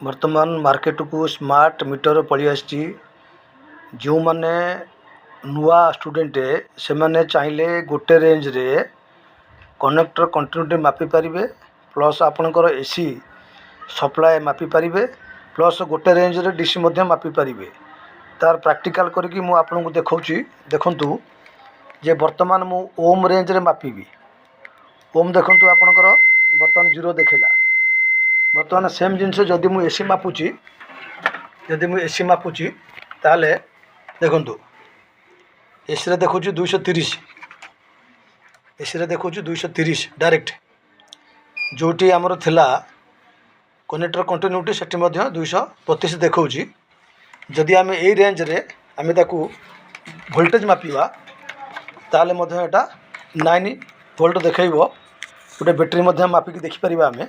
ବର୍ତ୍ତମାନ ମାର୍କେଟକୁ smart meter ପଳେଇ ଆସିଛି। ଯେଉଁମାନେ ନୂଆ ଷ୍ଟୁଡେଣ୍ଟ ସେମାନେ ଚାହିଁଲେ ଗୋଟେ ରେଞ୍ଜରେ କନେକ୍ଟର କଣ୍ଟିନ୍ୟୁଟି ମାପିପାରିବେ, ପ୍ଲସ୍ ଆପଣଙ୍କର ଏସି ସପ୍ଲାଏ ମାପିପାରିବେ, ପ୍ଲସ୍ ଗୋଟେ ରେଞ୍ଜରେ ଡିସି ମଧ୍ୟ ମାପିପାରିବେ। ତାର ପ୍ରାକ୍ଟିକାଲ କରିକି ମୁଁ ଆପଣଙ୍କୁ ଦେଖାଉଛି। ଦେଖନ୍ତୁ ଯେ ବର୍ତ୍ତମାନ ମୁଁ ଓମ୍ ରେଞ୍ଜରେ ମାପିବି। ଓମ୍ ଦେଖନ୍ତୁ ଆପଣଙ୍କର ବର୍ତ୍ତମାନ 0 ଦେଖେଇଲା। ବର୍ତ୍ତମାନ ସେମ୍ ଜିନିଷ ଯଦି ମୁଁ ଏସି ମାପୁଛି ତାହେଲେ ଦେଖନ୍ତୁ ଏସିରେ ଦେଖାଉଛି 230, ଏସିରେ ଦେଖାଉଛି 230 ଡାଇରେକ୍ଟ। ଯେଉଁଠି ଆମର ଥିଲା କନେକ୍ଟର କଣ୍ଟିନ୍ୟୁଟି ସେଠି ମଧ୍ୟ 232 ଦେଖାଉଛି। ଯଦି ଆମେ ଏଇ ରେଞ୍ଜରେ ଆମେ ତାକୁ ଭୋଲ୍ଟେଜ୍ ମାପିବା ତାହେଲେ ମଧ୍ୟ ଏଇଟା 9 ଭୋଲ୍ଟ ଦେଖାଇବ। ଗୋଟେ ବ୍ୟାଟେରୀ ମଧ୍ୟ ମାପିକି ଦେଖିପାରିବା ଆମେ।